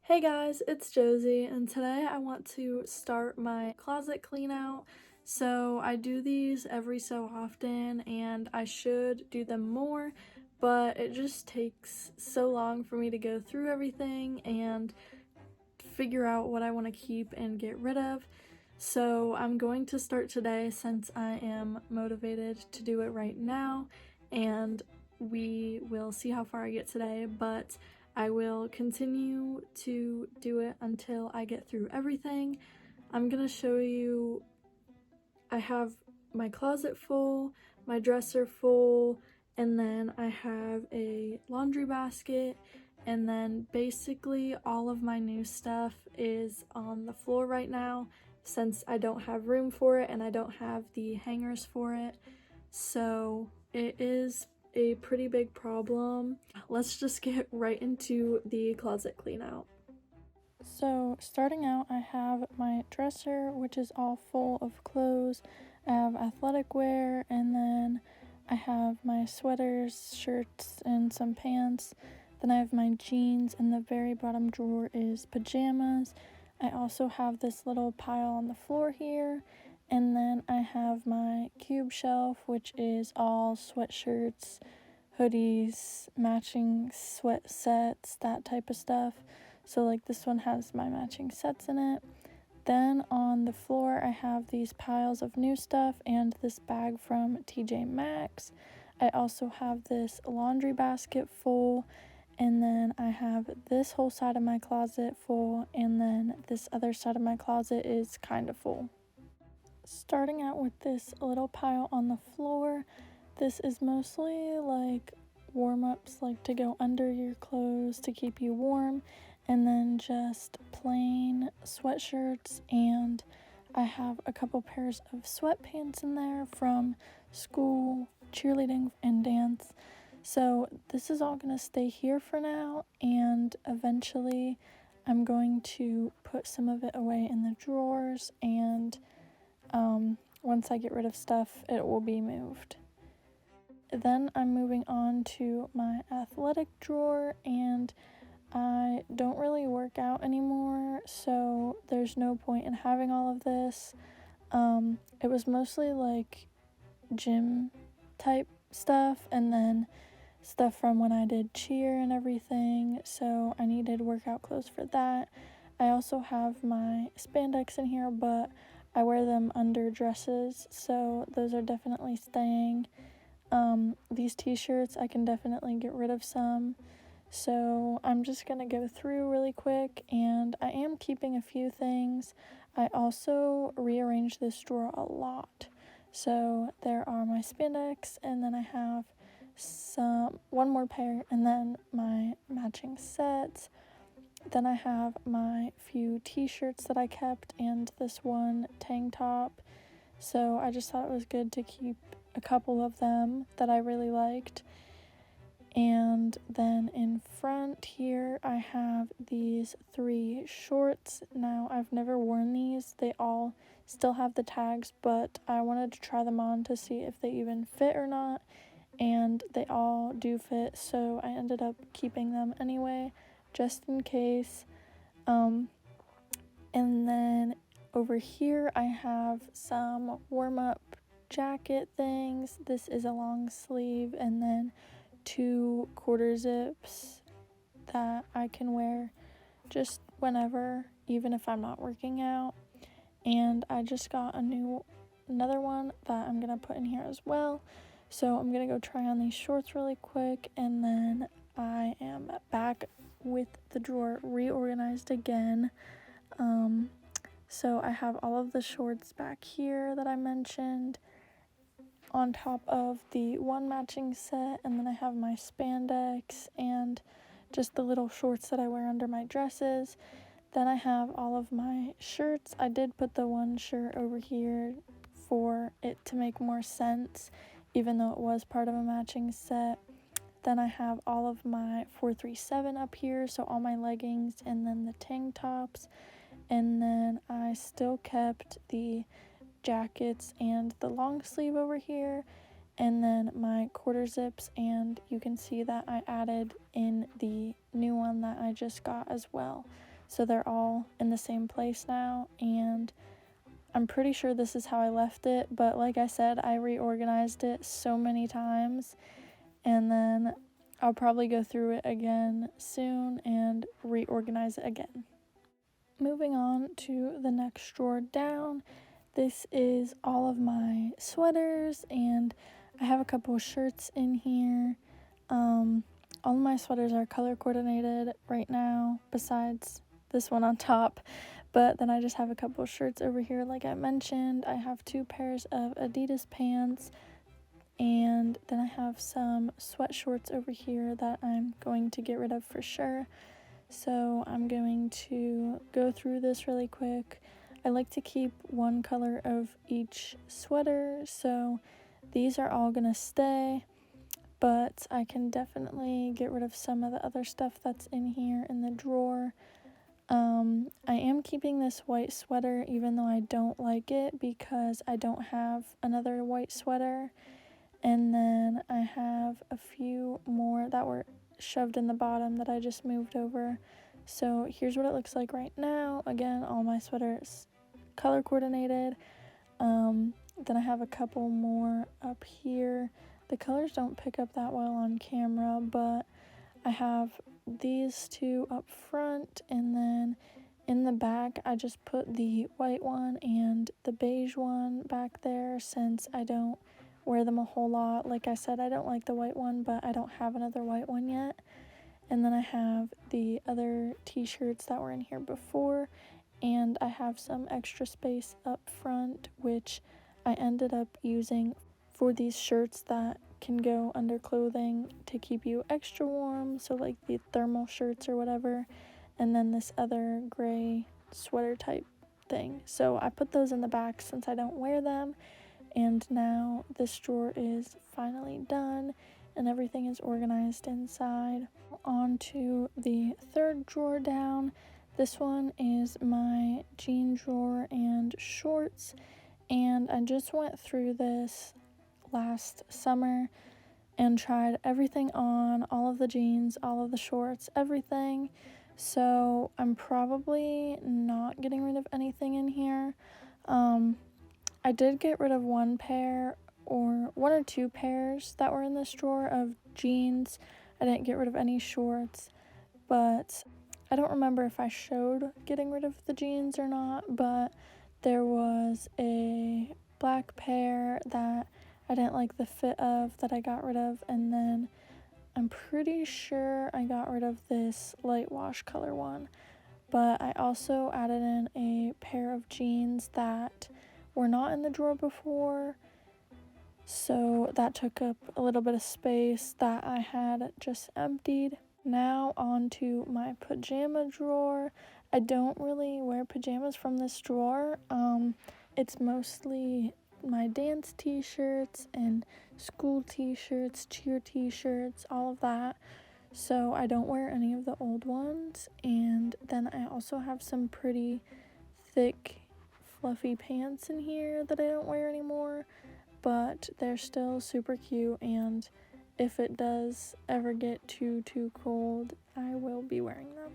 Hey guys, it's Josie, and today I want to start my closet clean out. So I do these every so often, and I should do them more, but it just takes so long for me to go through everything and figure out what I want to keep and get rid of. So I'm going to start today since I am motivated to do it right now, and we will see how far I get today, but I will continue to do it until I get through everything. I'm gonna show you, I have my closet full, my dresser full, and then I have a laundry basket, and then basically all of my new stuff is on the floor right now since I don't have room for it and I don't have the hangers for it. So it is a pretty big problem. Let's just get right into the closet clean out. So starting out, I have my dresser, which is all full of clothes. I have athletic wear, and then I have my sweaters, shirts, and some pants. Then I have my jeans, and the very bottom drawer is pajamas. I also have this little pile on the floor here, and then I have my cube shelf, which is all sweatshirts, hoodies, matching sweat sets, that type of stuff. So like this one has my matching sets in it. Then on the floor I have these piles of new stuff and this bag from TJ Maxx. I also have this laundry basket full, and then I have this whole side of my closet full, and then this other side of my closet is kind of full. Starting out with this little pile on the floor, this is mostly like warm-ups, like to go under your clothes to keep you warm, and then just plain sweatshirts, and I have a couple pairs of sweatpants in there from school, cheerleading, and dance. So this is all going to stay here for now, and eventually I'm going to put some of it away in the drawers, and once I get rid of stuff, it will be moved. Then I'm moving on to my athletic drawer, and I don't really work out anymore, so there's no point in having all of this. It was mostly like gym type stuff, and then stuff from when I did cheer and everything, so I needed workout clothes for that. I also have my spandex in here, but I wear them under dresses, so those are definitely staying. These t-shirts, I can definitely get rid of some. So I'm just going to go through really quick, and I am keeping a few things. I also rearranged this drawer a lot. So there are my spandex, and then I have one more pair, and then my matching sets. Then I have my few t-shirts that I kept and this one tank top. So I just thought it was good to keep a couple of them that I really liked. And then in front here I have these 3 shorts. Now I've never worn these. They all still have the tags, but I wanted to try them on to see if they even fit or not. And they all do fit, so I ended up keeping them anyway, just in case. And then over here I have some warm-up jacket things. This is a long sleeve, and then 2 quarter zips that I can wear just whenever, even if I'm not working out. And I just got another one that I'm gonna put in here as well. So I'm gonna go try on these shorts really quick, and then I am back with the drawer reorganized again. So I have all of the shorts back here that I mentioned on top of the one matching set, and then I have my spandex and just the little shorts that I wear under my dresses. Then I have all of my shirts. I did put the one shirt over here for it to make more sense, even though it was part of a matching set. Then I have all of my 437 up here, so all my leggings, and then the tank tops. And then I still kept the jackets and the long sleeve over here, and then my quarter zips, and you can see that I added in the new one that I just got as well. so they're all in the same place now, and I'm pretty sure this is how I left it, but like I said, I reorganized it so many times, and then I'll probably go through it again soon and reorganize it again. Moving on to the next drawer down, this is all of my sweaters, and I have a couple of shirts in here. All of my sweaters are color coordinated right now, besides this one on top, but then I just have a couple of shirts over here like I mentioned. I have 2 pairs of Adidas pants, and then I have some sweat shorts over here that I'm going to get rid of for sure. So I'm going to go through this really quick. I like to keep one color of each sweater, so these are all gonna stay, but I can definitely get rid of some of the other stuff that's in here in the drawer. I am keeping this white sweater even though I don't like it because I don't have another white sweater. And then I have a few more that were shoved in the bottom that I just moved over. So here's what it looks like right now. Again, all my sweaters color coordinated. Then I have a couple more up here. The colors don't pick up that well on camera, but I have these 2 up front, and then in the back I just put the white one and the beige one back there since I don't wear them a whole lot. Like I said, I don't like the white one, but I don't have another white one yet. And then I have the other t-shirts that were in here before, and I have some extra space up front, which I ended up using for these shirts that can go under clothing to keep you extra warm, so like the thermal shirts or whatever, and then this other gray sweater type thing. So I put those in the back since I don't wear them. And now this drawer is finally done and everything is organized inside. On to the third drawer down. This one is my jean drawer and shorts, and I just went through this last summer and tried everything on, all of the jeans, all of the shorts, everything. So I'm probably not getting rid of anything in here. I did get rid of one or 2 pairs that were in this drawer of jeans. I didn't get rid of any shorts, but I don't remember if I showed getting rid of the jeans or not, but there was a black pair that I didn't like the fit of that I got rid of, and then I'm pretty sure I got rid of this light wash color one. But I also added in a pair of jeans that were not in the drawer before, so that took up a little bit of space that I had just emptied. Now on to my pajama drawer. I don't really wear pajamas from this drawer. It's mostly my dance t-shirts and school t-shirts, cheer t-shirts, all of that. So I don't wear any of the old ones. And then I also have some pretty thick fluffy pants in here that I don't wear anymore, but they're still super cute, and if it does ever get too cold, I will be wearing them.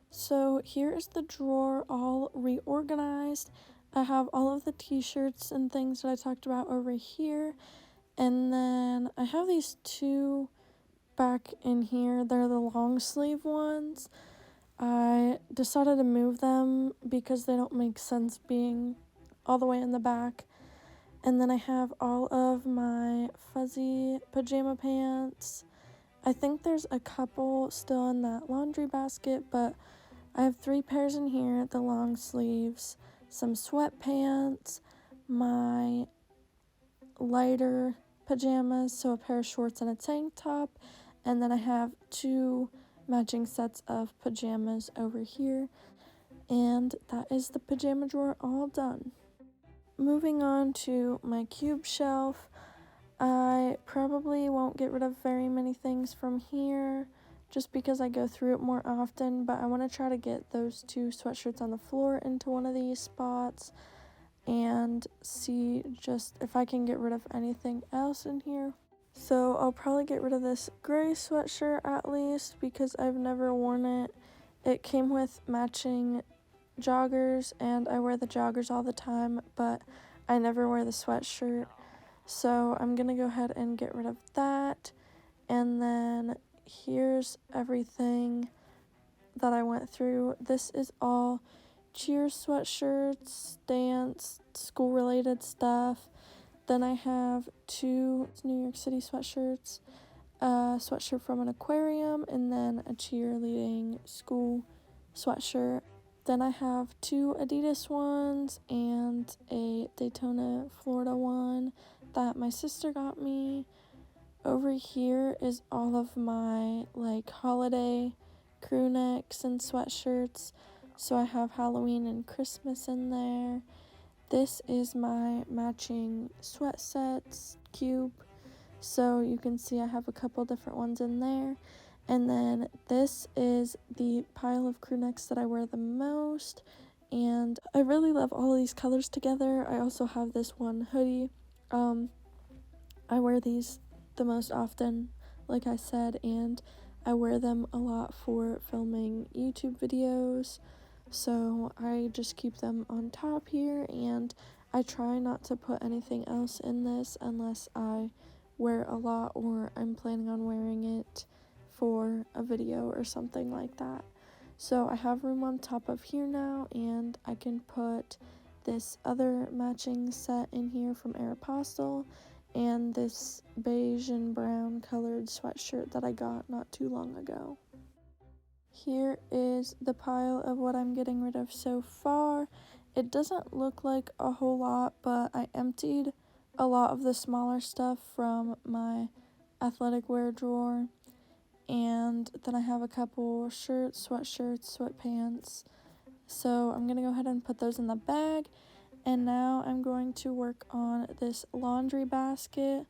So here is the drawer all reorganized. I have all of the t-shirts and things that I talked about over here, and then I have these 2 back in here. They're the long sleeve ones. I decided to move them because they don't make sense being all the way in the back. And then I have all of my fuzzy pajama pants. I think there's a couple still in that laundry basket, but I have 3 pairs in here, the long sleeves, some sweatpants, my lighter pajamas, so a pair of shorts and a tank top, and then I have 2 matching sets of pajamas over here, and that is the pajama drawer all done. Moving on to my cube shelf, I probably won't get rid of very many things from here just because I go through it more often, but I want to try to get those 2 sweatshirts on the floor into one of these spots. and see just if I can get rid of anything else in here. So I'll probably get rid of this gray sweatshirt at least because I've never worn it. It came with matching joggers and I wear the joggers all the time, but I never wear the sweatshirt. So I'm gonna go ahead and get rid of that. And then here's everything that I went through. This is all cheer sweatshirts, dance, school related stuff. Then I have 2 New York City sweatshirts, a sweatshirt from an aquarium, and then a cheerleading school sweatshirt. Then I have 2 Adidas ones and a Daytona, Florida one that my sister got me. Over here is all of my like holiday crew necks and sweatshirts. So I have Halloween and Christmas in there. This is my matching sweat sets cube. So you can see I have a couple different ones in there. And then this is the pile of crew necks that I wear the most. And I really love all these colors together. I also have this one hoodie. I wear these the most often, like I said, and I wear them a lot for filming YouTube videos. So I just keep them on top here, and I try not to put anything else in this unless I wear a lot or I'm planning on wearing it for a video or something like that. So I have room on top of here now, and I can put this other matching set in here from Aeropostale and this beige and brown colored sweatshirt that I got not too long ago. Here is the pile of what I'm getting rid of so far. It doesn't look like a whole lot, but I emptied a lot of the smaller stuff from my athletic wear drawer. And then I have a couple shirts, sweatshirts, sweatpants. So I'm going to go ahead and put those in the bag. And now I'm going to work on this laundry basket.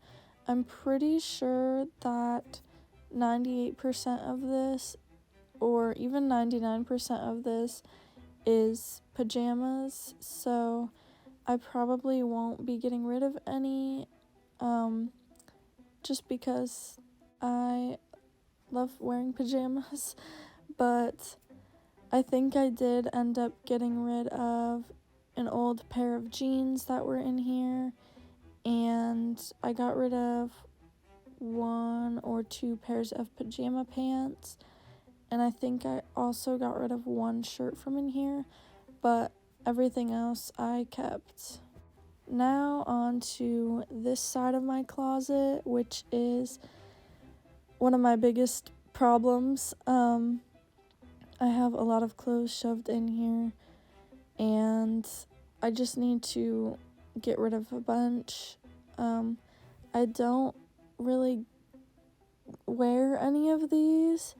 I'm pretty sure that 98% of this, or even 99% of this, is pajamas. So I probably won't be getting rid of any, just because I love wearing pajamas. But I think I did end up getting rid of an old pair of jeans that were in here, and I got rid of 1 or 2 pairs of pajama pants, and I think I also got rid of 1 shirt from in here, but everything else I kept. Now on to this side of my closet, which is one of my biggest problems. I have a lot of clothes shoved in here, and I just need to get rid of a bunch. I don't really wear any of these.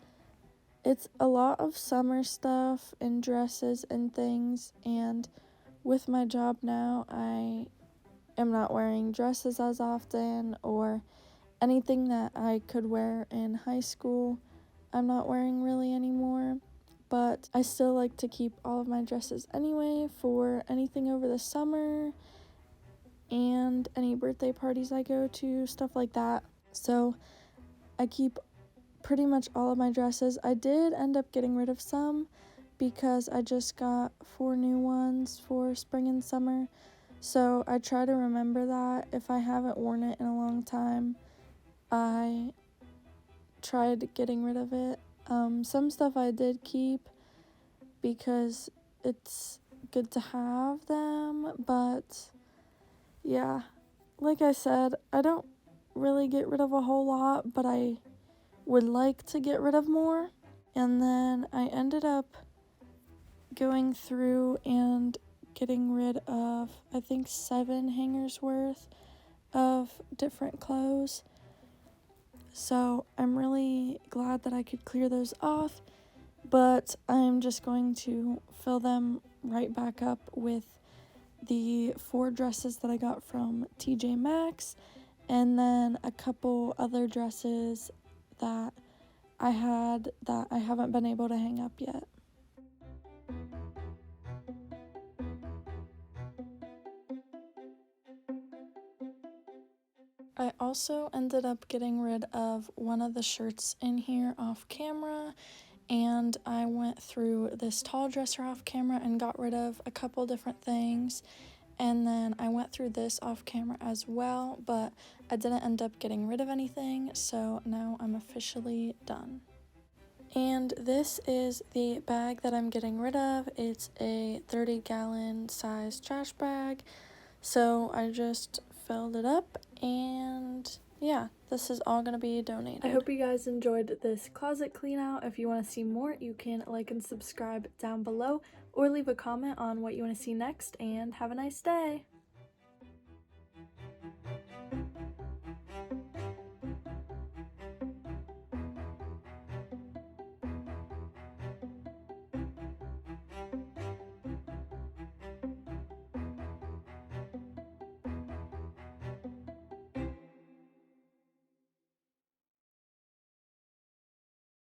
It's a lot of summer stuff and dresses and things, and with my job now, I am not wearing dresses as often, or anything that I could wear in high school, I'm not wearing really anymore. But I still like to keep all of my dresses anyway for anything over the summer and any birthday parties I go to, stuff like that. So I keep pretty much all of my dresses. I did end up getting rid of some because I just got 4 new ones for spring and summer. So I try to remember that if I haven't worn it in a long time, I tried getting rid of it. Some stuff I did keep because it's good to have them, but yeah, like I said, I don't really get rid of a whole lot, but I would like to get rid of more. And then I ended up going through and getting rid of, I think, 7 hangers worth of different clothes. So I'm really glad that I could clear those off, but I'm just going to fill them right back up with the 4 dresses that I got from TJ Maxx, and then a couple other dresses that I had that I haven't been able to hang up yet. I also ended up getting rid of one of the shirts in here off camera, and I went through this tall dresser off camera and got rid of a couple different things, and then I went through this off camera as well, but I didn't end up getting rid of anything, so now I'm officially done. And this is the bag that I'm getting rid of. It's a 30-gallon size trash bag, so I just filled it up, and yeah, this is all gonna be donated. I hope you guys enjoyed this closet clean out. If you want to see more, you can like and subscribe down below, or leave a comment on what you want to see next, and have a nice day.